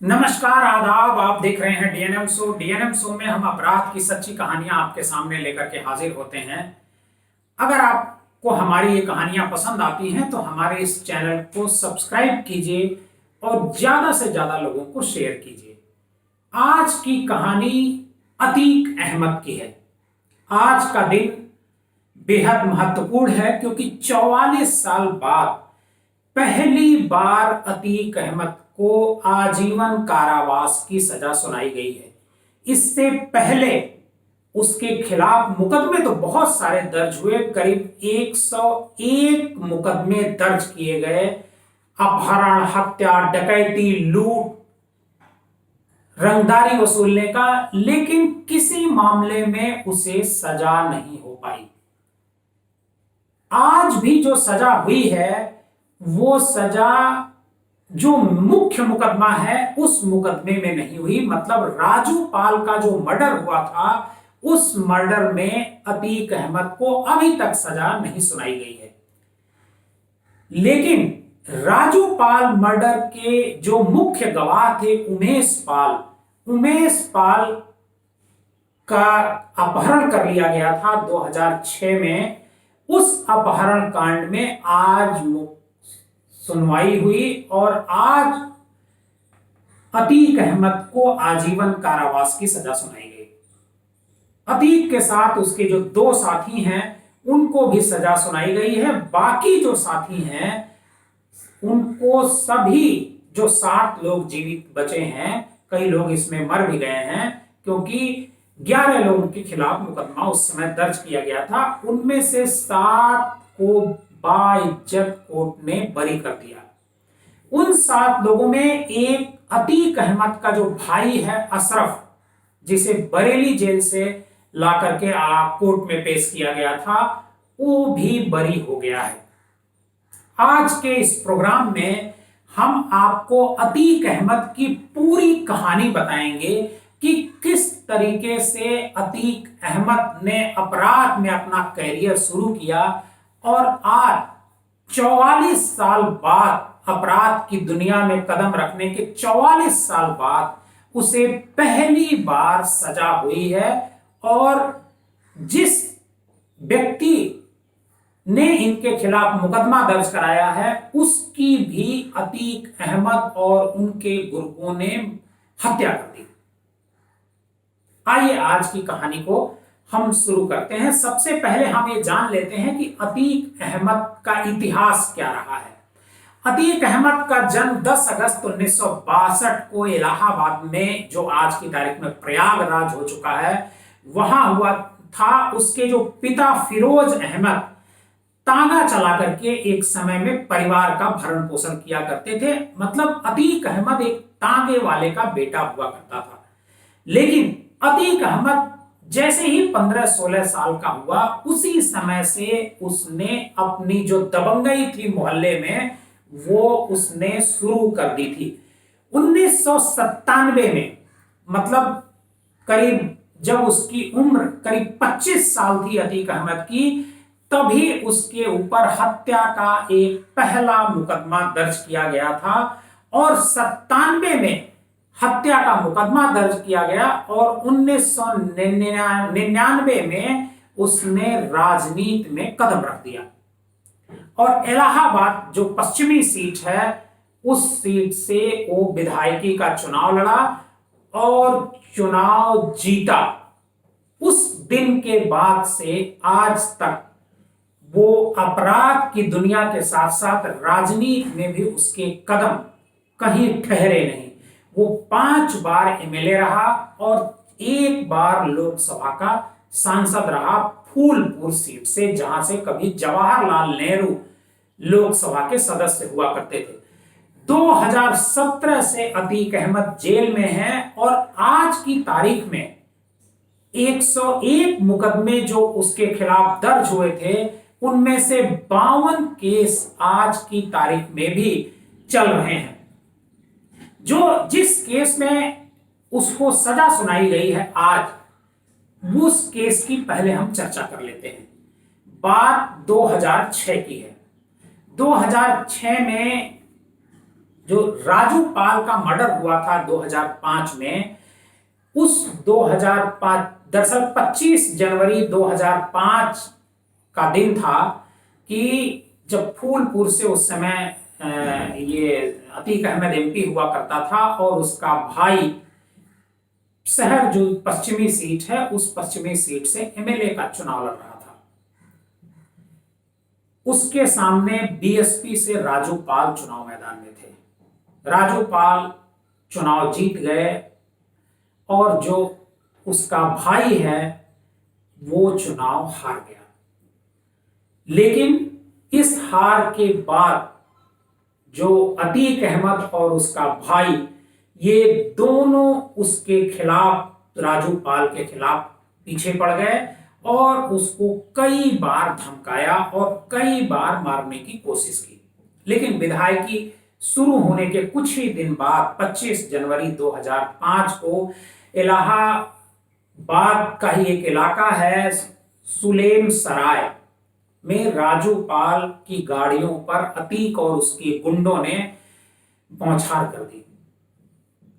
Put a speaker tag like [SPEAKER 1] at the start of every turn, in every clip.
[SPEAKER 1] नमस्कार आदाब। आप देख रहे हैं डीएनएम शो। डीएनएम शो में हम अपराध की सच्ची कहानियां आपके सामने लेकर के हाजिर होते हैं। अगर आपको हमारी ये कहानियां पसंद आती हैं तो हमारे इस चैनल को सब्सक्राइब कीजिए और ज्यादा से ज्यादा लोगों को शेयर कीजिए। आज की कहानी अतीक अहमद की है। आज का दिन बेहद महत्वपूर्ण है क्योंकि 44 साल बाद पहली बार अतीक अहमद को आजीवन कारावास की सजा सुनाई गई है। इससे पहले उसके खिलाफ मुकदमे तो बहुत सारे दर्ज हुए, करीब 101 मुकदमे दर्ज किए गए। अपहरण, हत्या, डकैती, लूट, रंगदारी वसूलने का, लेकिन किसी मामले में उसे सजा नहीं हो पाई। आज भी जो सजा हुई है वो सजा जो मुख्य मुकदमा है उस मुकदमे में नहीं हुई। मतलब राजू पाल का जो मर्डर हुआ था उस मर्डर में अतीक अहमद को अभी तक सजा नहीं सुनाई गई है। लेकिन राजू पाल मर्डर के जो मुख्य गवाह थे उमेश पाल का अपहरण कर लिया गया था 2006 में। उस अपहरण कांड में आज सुनवाई हुई और आज अतीक अहमद को आजीवन कारावास की सजा सुनाई गई। अतीक के साथ उसके जो 2 साथी हैं उनको भी सजा सुनाई गई है। बाकी जो साथी हैं उनको सभी जो 7 लोग जीवित बचे हैं, कई लोग इसमें मर भी गए हैं क्योंकि 11 लोगों के खिलाफ मुकदमा उस समय दर्ज किया गया था। उनमें से 7 को बाइज्जत कोर्ट ने बरी कर दिया। उन 7 लोगों में एक अतीक अहमद का जो भाई है अशरफ, जिसे बरेली जेल से ला करके कोर्ट में पेश किया गया था, वो भी बरी हो गया है। आज के इस प्रोग्राम में हम आपको अतीक अहमद की पूरी कहानी बताएंगे कि किस तरीके से अतीक अहमद ने अपराध में अपना करियर शुरू किया और आज 44 साल बाद अपराध की दुनिया में कदम रखने के 44 साल बाद उसे पहली बार सजा हुई है। और जिस व्यक्ति ने इनके खिलाफ मुकदमा दर्ज कराया है उसकी भी अतीक अहमद और उनके गुर्गों ने हत्या कर दी। आइए आज की कहानी को हम शुरू करते हैं। सबसे पहले हम ये जान लेते हैं कि अतीक अहमद का इतिहास क्या रहा है। अतीक अहमद का जन्म 10 अगस्त 1962 को इलाहाबाद में, जो आज की तारीख में प्रयागराज हो चुका है, वहां हुआ था। उसके जो पिता फिरोज अहमद तांगा चला करके एक समय में परिवार का भरण पोषण किया करते थे। मतलब अतीक अहमद एक तांगे वाले का बेटा हुआ करता था। लेकिन अतीक अहमद जैसे ही 15-16 साल का हुआ उसी समय से उसने अपनी जो दबंगई थी मोहल्ले में वो उसने शुरू कर दी थी। 1997 में, मतलब करीब जब उसकी उम्र करीब 25 साल थी अतीक अहमद की, तभी उसके ऊपर हत्या का एक पहला मुकदमा दर्ज किया गया था और 97 में हत्या का मुकदमा दर्ज किया गया और 1999 में उसने राजनीति में कदम रख दिया और इलाहाबाद जो पश्चिमी सीट है उस सीट से वो विधायकी का चुनाव लड़ा और चुनाव जीता। उस दिन के बाद से आज तक वो अपराध की दुनिया के साथ साथ राजनीति में भी उसके कदम कहीं ठहरे नहीं। वो 5 बार एमएलए रहा और 1 बार लोकसभा का सांसद रहा फूलपुर सीट से, जहां से कभी जवाहरलाल नेहरू लोकसभा के सदस्य हुआ करते थे। 2017 से अतीक अहमद जेल में है और आज की तारीख में 101 मुकदमे जो उसके खिलाफ दर्ज हुए थे उनमें से 52 केस आज की तारीख में भी चल रहे हैं। जिस केस में उसको सजा सुनाई गई है आज, उस केस की पहले हम चर्चा कर लेते हैं। बात 2006 की है। 2006 में जो राजू पाल का मर्डर हुआ था 2005 में, उस 2005 दरअसल 25 जनवरी 2005 का दिन था कि जब फूलपुर से उस समय ये अतीक अहमद एमपी हुआ करता था और उसका भाई शहर जो पश्चिमी सीट है उस पश्चिमी सीट से एमएलए का चुनाव लड़ रहा था। उसके सामने बीएसपी से राजू पाल चुनाव मैदान में थे। राजू पाल चुनाव जीत गए और जो उसका भाई है वो चुनाव हार गया। लेकिन इस हार के बाद जो अतीक अहमद और उसका भाई, ये दोनों उसके खिलाफ, राजू पाल के खिलाफ पीछे पड़ गए और उसको कई बार धमकाया और कई बार मारने की कोशिश की। लेकिन विधायकी शुरू होने के कुछ ही दिन बाद 25 जनवरी 2005 को इलाहाबाद का ही एक इलाका है सुलेम सराय में राजू पाल की गाड़ियों पर अतीक और उसके गुंडों ने बौछार कर दी।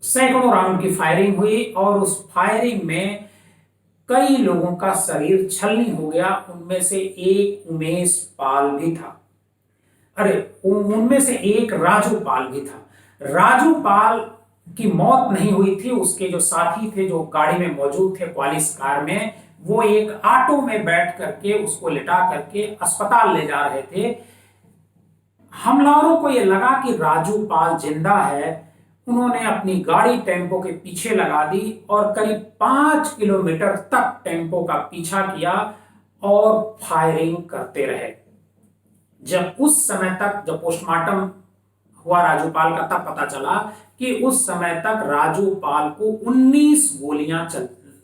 [SPEAKER 1] सैकड़ों राउंड की फायरिंग हुई और उस फायरिंग में कई लोगों का शरीर छलनी हो गया। उनमें से एक उमेश पाल भी था, उनमें से एक राजू पाल भी था। राजू पाल की मौत नहीं हुई थी, उसके जो साथी थे जो गाड़ी में मौजूद थे क्वालिस कार में, वो एक ऑटो में बैठ करके उसको लिटा करके अस्पताल ले जा रहे थे। हमलावरों को यह लगा कि राजू पाल जिंदा है। उन्होंने अपनी गाड़ी टेम्पो के पीछे लगा दी और करीब 5 किलोमीटर तक टेम्पो का पीछा किया और फायरिंग करते रहे। जब उस समय तक जब पोस्टमार्टम हुआ राजू पाल का, तब पता चला कि उस समय तक राजू पाल को 19 गोलियां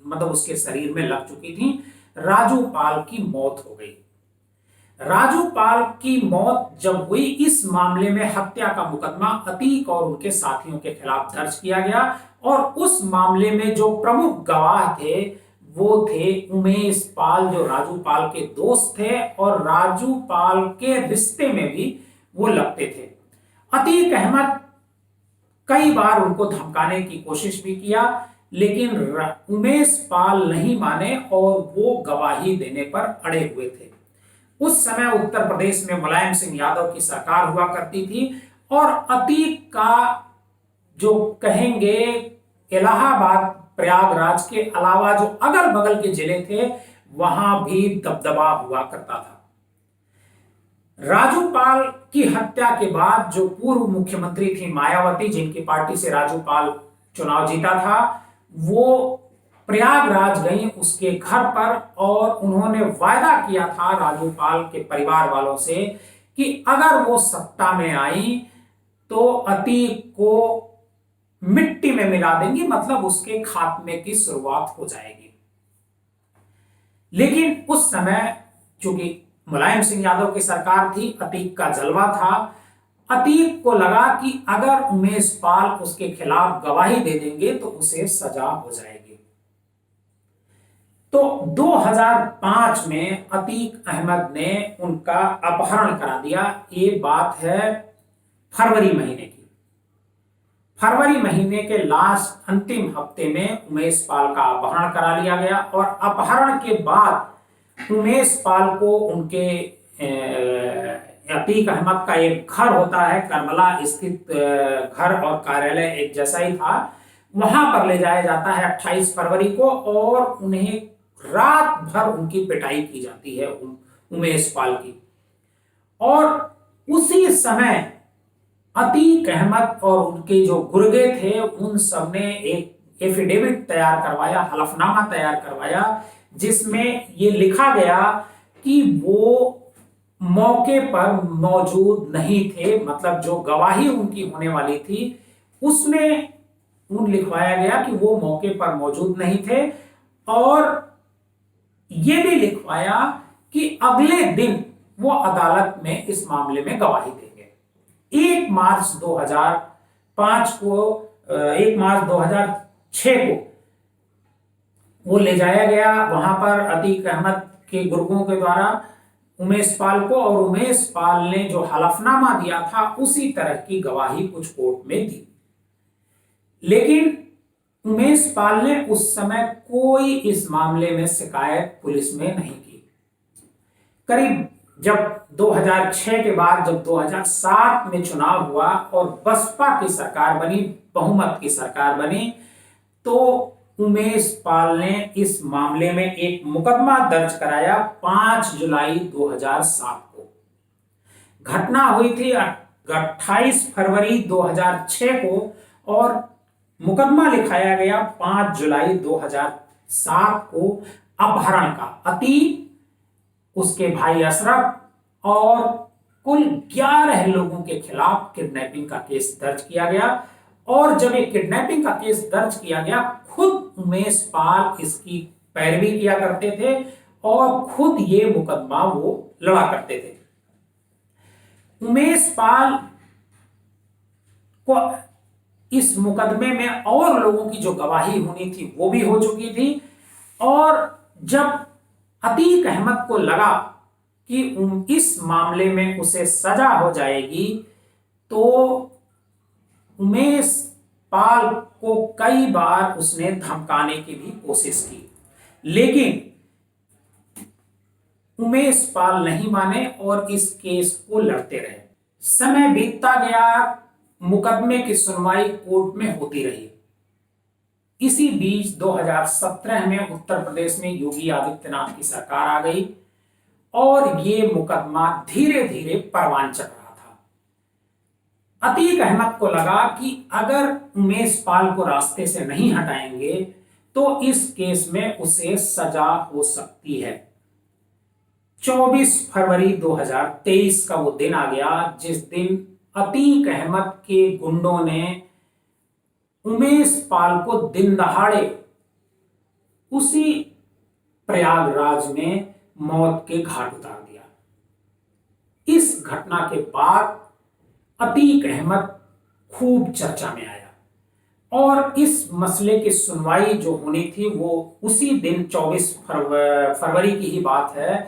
[SPEAKER 1] मतलब उसके शरीर में लग चुकी थी। राजू पाल की मौत हो गई। राजू पाल की मौत जब हुई, इस मामले में हत्या का मुकदमा अतीक और उनके साथियों के खिलाफ दर्ज किया गया और उस मामले में जो प्रमुख गवाह थे वो थे उमेश पाल, जो राजू पाल के दोस्त थे और राजू पाल के रिश्ते में भी वो लगते थे। अतीक अहमद कई बार उनको धमकाने की कोशिश भी किया, लेकिन उमेश पाल नहीं माने और वो गवाही देने पर अड़े हुए थे। उस समय उत्तर प्रदेश में मुलायम सिंह यादव की सरकार हुआ करती थी और अतीक का जो कहेंगे इलाहाबाद प्रयागराज के अलावा जो अगल बगल के जिले थे वहां भी दबदबा हुआ करता था। राजू पाल की हत्या के बाद जो पूर्व मुख्यमंत्री थी मायावती, जिनकी पार्टी से राजू पाल चुनाव जीता था, वो प्रयागराज गई उसके घर पर और उन्होंने वायदा किया था राजू पाल के परिवार वालों से कि अगर वो सत्ता में आई तो अतीक को मिट्टी में मिला देंगी, मतलब उसके खात्मे की शुरुआत हो जाएगी। लेकिन उस समय चूंकि मुलायम सिंह यादव की सरकार थी, अतीक का जलवा था, अतीक को लगा कि अगर उमेश पाल उसके खिलाफ गवाही दे देंगे तो उसे सजा हो जाएगी। तो 2005 में अतीक अहमद ने उनका अपहरण करा दिया। ये बात है फरवरी महीने की। फरवरी महीने के लास्ट अंतिम हफ्ते में उमेश पाल का अपहरण करा लिया गया और अपहरण के बाद उमेश पाल को उनके अतीक अहमद का एक घर होता है करबला स्थित, घर और कार्यालय एक जैसा ही था, वहां पर ले जाया जाता है 28 फरवरी को और उन्हें रात भर उनकी पिटाई की जाती है उमेश पाल की। और उसी समय अतीक अहमद और उनके जो गुर्गे थे उन सब ने एक एफिडेविट तैयार करवाया, हलफनामा तैयार करवाया, जिसमें ये लिखा गया कि वो मौके पर मौजूद नहीं थे। मतलब जो गवाही उनकी होने वाली थी उसमें लिखवाया गया कि वो मौके पर मौजूद नहीं थे और ये भी लिखवाया कि अगले दिन वो अदालत में इस मामले में गवाही देंगे। 1 मार्च 2006 को वो ले जाया गया। वहां पर अतीक अहमद के गुर्गों के द्वारा उमेश पाल को, और उमेश पाल ने जो हलफनामा दिया था उसी तरह की गवाही कुछ कोर्ट में दी। लेकिन उमेश पाल ने उस समय कोई इस मामले में शिकायत पुलिस में नहीं की। करीब जब 2006 के बाद जब 2007 में चुनाव हुआ और बसपा की सरकार बनी, बहुमत की सरकार बनी, तो उमेश पाल ने इस मामले में एक मुकदमा दर्ज कराया 5 जुलाई 2007 को। घटना हुई थी 28 फरवरी 2006 को और मुकदमा लिखाया गया 5 जुलाई 2007 को अपहरण का। अतीक, उसके भाई अशरफ और कुल 11 लोगों के खिलाफ किडनैपिंग का केस दर्ज किया गया। और जब एक किडनैपिंग का केस दर्ज किया गया, खुद उमेश पाल इसकी पैरवी किया करते थे और खुद ये मुकदमा वो लड़ा करते थे। उमेश पाल को इस मुकदमे में और लोगों की जो गवाही होनी थी वो भी हो चुकी थी। और जब अतीक अहमद को लगा कि इस मामले में उसे सजा हो जाएगी, तो उमेश पाल को कई बार उसने धमकाने की भी कोशिश की, लेकिन उमेश पाल नहीं माने और इस केस को लड़ते रहे। समय बीतता गया, मुकदमे की सुनवाई कोर्ट में होती रही। इसी बीच 2017 में उत्तर प्रदेश में योगी आदित्यनाथ की सरकार आ गई और ये मुकदमा धीरे धीरे परवान चढ़ रहा था। अतीक अहमद को लगा कि अगर उमेश पाल को रास्ते से नहीं हटाएंगे तो इस केस में उसे सजा हो सकती है। 24 फरवरी 2023 का वो दिन आ गया जिस दिन अतीक अहमद के गुंडों ने उमेश पाल को दिन दहाड़े उसी प्रयागराज में मौत के घाट उतार दिया। इस घटना के बाद अतीक अहमद खूब चर्चा में आया और इस मसले की सुनवाई जो होनी थी वो उसी दिन 24 फरवरी की ही बात है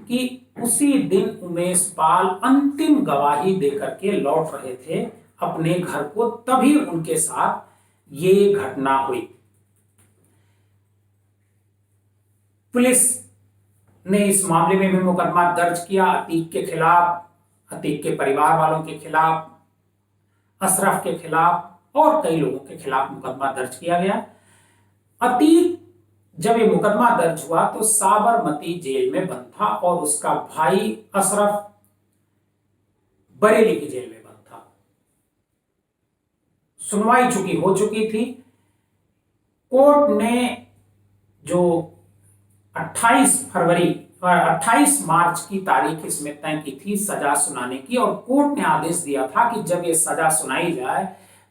[SPEAKER 1] कि उसी दिन उमेश पाल अंतिम गवाही देकर के लौट रहे थे अपने घर को, तभी उनके साथ ये घटना हुई। पुलिस ने इस मामले में भी मुकदमा दर्ज किया अतीक के खिलाफ, अतीक के परिवार वालों के खिलाफ, अशरफ के खिलाफ और कई लोगों के खिलाफ मुकदमा दर्ज किया गया। अतीक जब ये मुकदमा दर्ज हुआ तो साबरमती जेल में बंद था और उसका भाई अशरफ बरेली की जेल में बंद था। सुनवाई चुकी हो चुकी थी। कोर्ट ने जो 28 मार्च की तारीख इसमें तय की थी सजा सुनाने की, और कोर्ट ने आदेश दिया था कि जब ये सजा सुनाई जाए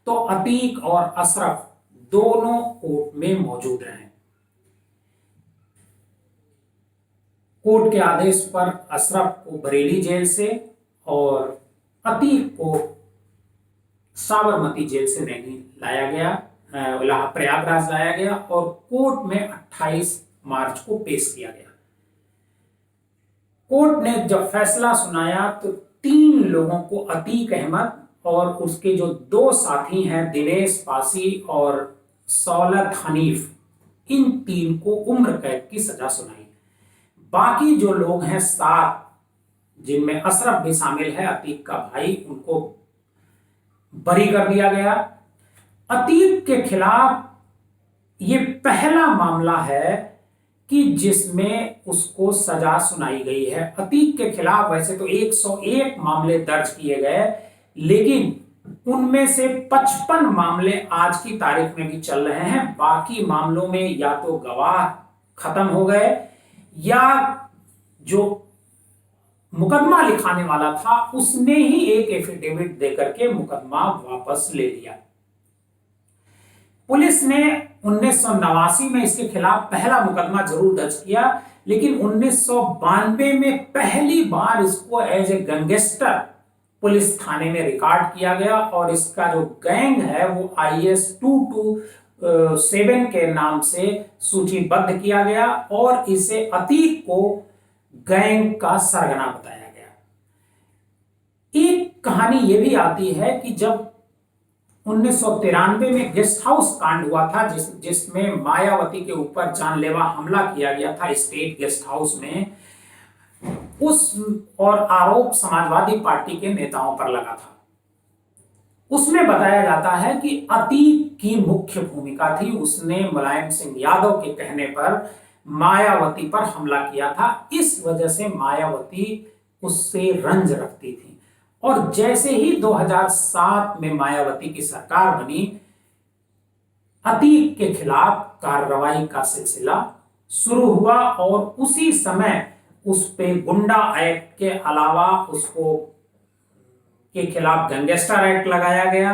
[SPEAKER 1] तो अतीक और अशरफ दोनों कोर्ट में मौजूद रहें। कोर्ट के आदेश पर अशरफ को बरेली जेल से और अतीक को साबरमती जेल से नहीं लाया गया, प्रयागराज लाया गया और कोर्ट में 28 मार्च को पेश किया गया। कोर्ट ने जब फैसला सुनाया तो 3 लोगों को, अतीक अहमद और उसके जो 2 साथी हैं दिनेश पासी और सौलत हनीफ, इन 3 को उम्र कैद की सजा सुनाई। बाकी जो लोग हैं 7, जिनमें अशरफ भी शामिल है, अतीक का भाई, उनको बरी कर दिया गया। अतीक के खिलाफ ये पहला मामला है कि जिसमें उसको सजा सुनाई गई है। अतीक के खिलाफ वैसे तो 101 मामले दर्ज किए गए, लेकिन उनमें से 55 मामले आज की तारीख में भी चल रहे हैं। बाकी मामलों में या तो गवाह खत्म हो गए या जो मुकदमा लिखाने वाला था उसने ही एक एफिडेविट देकर के मुकदमा वापस ले लिया। पुलिस ने 1989 में इसके खिलाफ पहला मुकदमा जरूर दर्ज किया, लेकिन 1992 में पहली बार इसको एज ए गैंगस्टर पुलिस थाने में रिकॉर्ड किया गया और इसका जो गैंग है वो IS 227 के नाम से सूचीबद्ध किया गया और इसे अतीक को गैंग का सरगना बताया गया। एक कहानी यह भी आती है कि जब 1993 में गेस्ट हाउस कांड हुआ था, जिसमें मायावती के ऊपर जानलेवा हमला किया गया था स्टेट गेस्ट हाउस में, उस और आरोप समाजवादी पार्टी के नेताओं पर लगा था। उसमें बताया जाता है कि अतीक की मुख्य भूमिका थी। उसने मुलायम सिंह यादव के कहने पर मायावती पर हमला किया था। इस वजह से मायावती उससे रंज रखती थी और जैसे ही 2007 में मायावती की सरकार बनी, अतीक के खिलाफ कार्रवाई का सिलसिला शुरू हुआ और उसी समय उस पे गुंडा एक्ट के अलावा उसको के खिलाफ गैंगस्टर एक्ट लगाया गया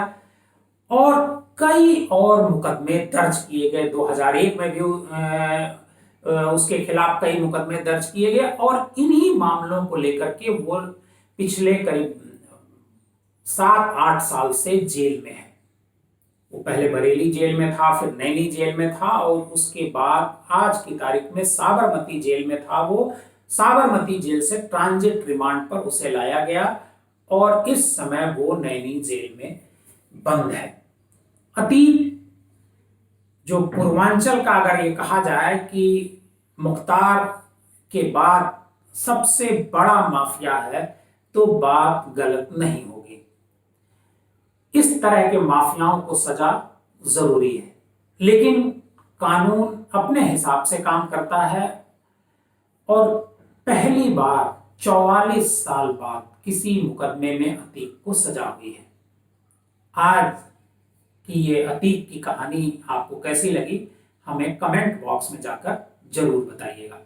[SPEAKER 1] और कई और मुकदमे दर्ज किए गए। 2001 में भी उसके खिलाफ कई मुकदमे दर्ज किए गए और इन्हीं मामलों को लेकर के वो पिछले करीब 7-8 साल से जेल में है। वो पहले बरेली जेल में था, फिर नैनी जेल में था और उसके बाद आज की तारीख में साबरमती जेल में था। वो साबरमती जेल से ट्रांजिट रिमांड पर उसे लाया गया और इस समय वो नैनी जेल में बंद है। अतीक जो पूर्वांचल का अगर ये कहा जाए कि मुख्तार के बाद सबसे बड़ा माफिया है, तो बात गलत नहीं होगी। इस तरह के माफियाओं को सजा जरूरी है, लेकिन कानून अपने हिसाब से काम करता है और पहली बार 44 साल बाद किसी मुकदमे में अतीक को सजा हुई है। आज की ये अतीक की कहानी आपको कैसी लगी, हमें कमेंट बॉक्स में जाकर जरूर बताइएगा।